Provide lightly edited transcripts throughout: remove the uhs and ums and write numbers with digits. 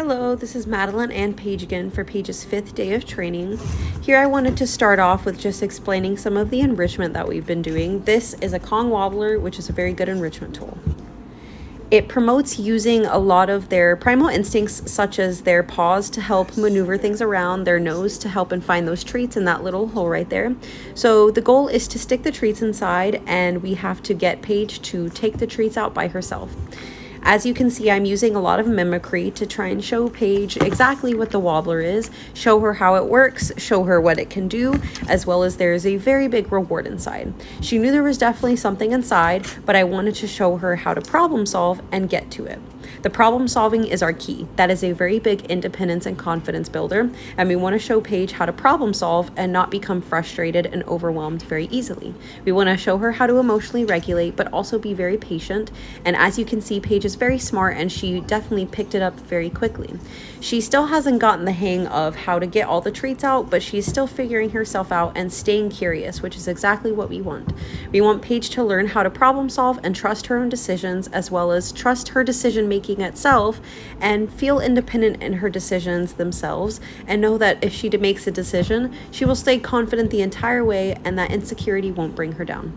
Hello, this is Madeline and Paige again for Paige's 5th day of training. Here I wanted to start off with just explaining some of the enrichment that we've been doing. This is a Kong wobbler, which is a very good enrichment tool. It promotes using a lot of their primal instincts, such as their paws to help maneuver things around, their nose to help and find those treats in that little hole right there. So the goal is to stick the treats inside, and we have to get Paige to take the treats out by herself. As you can see, I'm using a lot of mimicry to try and show Paige exactly what the wobbler is, show her how it works, show her what it can do, as well as there's a very big reward inside. She knew there was definitely something inside, but I wanted to show her how to problem solve and get to it. The problem solving is our key. That is a very big independence and confidence builder, and we want to show Paige how to problem solve and not become frustrated and overwhelmed very easily. We want to show her how to emotionally regulate, but also be very patient. And as you can see, Paige is very smart, and she definitely picked it up very quickly. She still hasn't gotten the hang of how to get all the treats out, but she's still figuring herself out and staying curious, which is exactly what we want. We want Paige to learn how to problem solve and trust her own decisions, as well as trust her decision making itself and feel independent in her decisions themselves, and know that if she makes a decision, she will stay confident the entire way and that insecurity won't bring her down.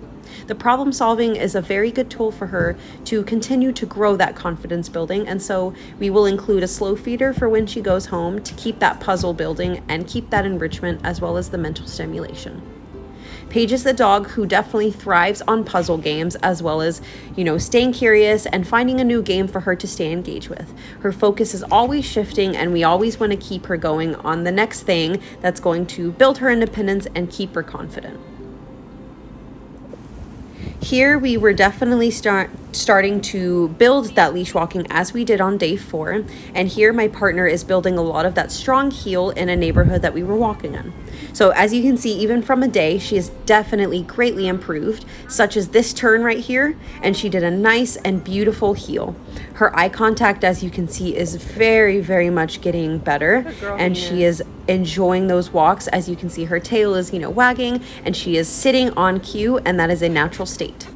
The problem solving is a very good tool for her to continue to grow that confidence building, and so we will include a slow feeder for when she goes home to keep that puzzle building and keep that enrichment as well as the mental stimulation. Paige is the dog who definitely thrives on puzzle games, as well as, staying curious and finding a new game for her to stay engaged with. Her focus is always shifting, and we always want to keep her going on the next thing that's going to build her independence and keep her confident. Here we were definitely starting to build that leash walking as we did on day 4. And here my partner is building a lot of that strong heel in a neighborhood that we were walking in. So as you can see, even from a day, she has definitely greatly improved, such as this turn right here, and she did a nice and beautiful heel. Her eye contact, as you can see, is very, very much getting better, and she is enjoying those walks. As you can see, her tail is, wagging, and she is sitting on cue, and that is a natural state.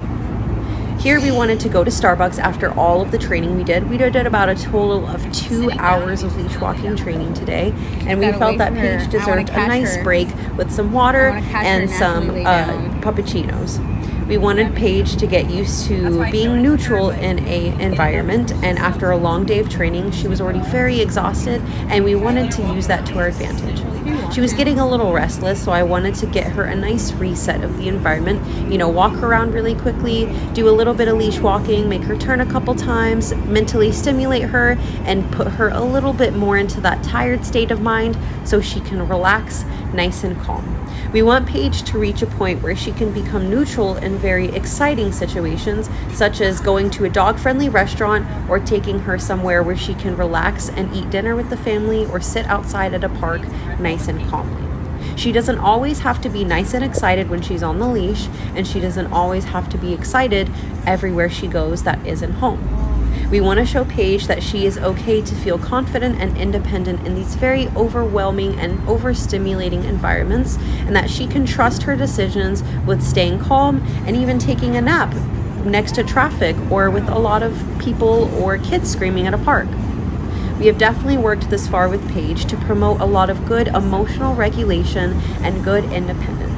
Here we wanted to go to Starbucks after all of the training we did. We did about a total of 2 hours of leash walking training today, and we felt that Paige deserved a nice break with some water and some puppuccinos. We wanted Paige to get used to being neutral in an environment, and after a long day of training, she was already very exhausted, and we wanted to use that to our advantage. She was getting a little restless, so I wanted to get her a nice reset of the environment, walk her around really quickly, do a little bit of leash walking, make her turn a couple times, mentally stimulate her, and put her a little bit more into that tired state of mind so she can relax nice and calm. We want Paige to reach a point where she can become neutral in very exciting situations, such as going to a dog-friendly restaurant or taking her somewhere where she can relax and eat dinner with the family or sit outside at a park nice and calmly. She doesn't always have to be nice and excited when she's on the leash, and she doesn't always have to be excited everywhere she goes that isn't home. We want to show Paige that she is okay to feel confident and independent in these very overwhelming and overstimulating environments, and that she can trust her decisions with staying calm and even taking a nap next to traffic or with a lot of people or kids screaming at a park. We have definitely worked this far with Paige to promote a lot of good emotional regulation and good independence.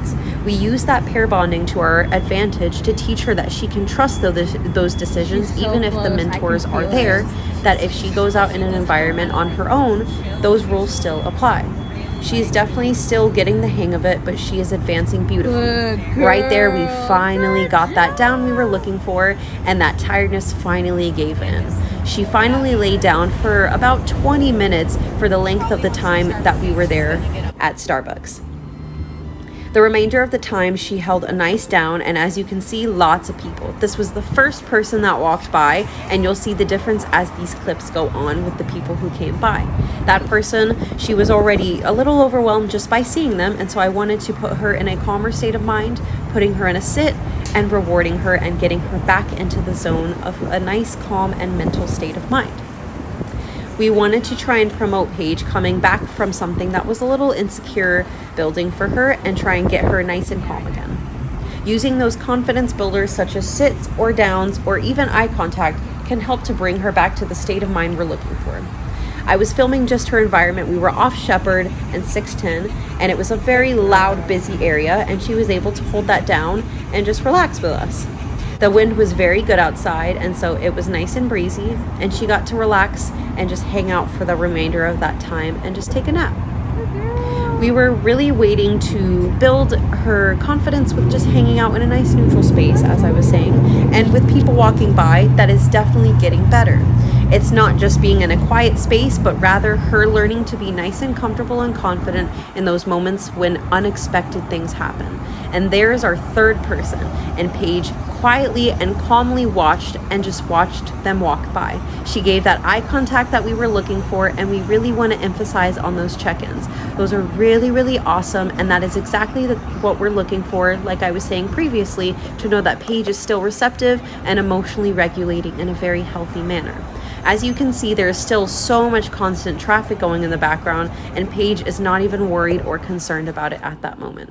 We use that pair bonding to our advantage to teach her that she can trust those decisions, even if the mentors are there, that if she goes out in an environment on her own, those rules still apply. She is definitely still getting the hang of it, but she is advancing beautifully. Right there, we finally got that down we were looking for, and that tiredness finally gave in. She finally lay down for about 20 minutes for the length of the time that we were there at Starbucks. The remainder of the time, she held a nice down, and as you can see, lots of people. This was the first person that walked by, and you'll see the difference as these clips go on with the people who came by. That person, she was already a little overwhelmed just by seeing them, and so I wanted to put her in a calmer state of mind, putting her in a sit and rewarding her and getting her back into the zone of a nice, calm, and mental state of mind. We wanted to try and promote Paige coming back from something that was a little insecure building for her and try and get her nice and calm again. Using those confidence builders such as sits or downs or even eye contact can help to bring her back to the state of mind we're looking for. I was filming just her environment. We were off Shepherd and 610, and it was a very loud, busy area, and she was able to hold that down and just relax with us. The wind was very good outside, and so it was nice and breezy, and she got to relax and just hang out for the remainder of that time and just take a nap. We were really waiting to build her confidence with just hanging out in a nice neutral space, as I was saying, and with people walking by, that is definitely getting better. It's not just being in a quiet space, but rather her learning to be nice and comfortable and confident in those moments when unexpected things happen. And there's our third person, and Paige quietly and calmly watched them walk by. She gave that eye contact that we were looking for, and we really want to emphasize on those check-ins. Those are really, really awesome, and that is exactly what we're looking for, like I was saying previously, to know that Paige is still receptive and emotionally regulating in a very healthy manner. As you can see, there is still so much constant traffic going in the background, and Paige is not even worried or concerned about it at that moment.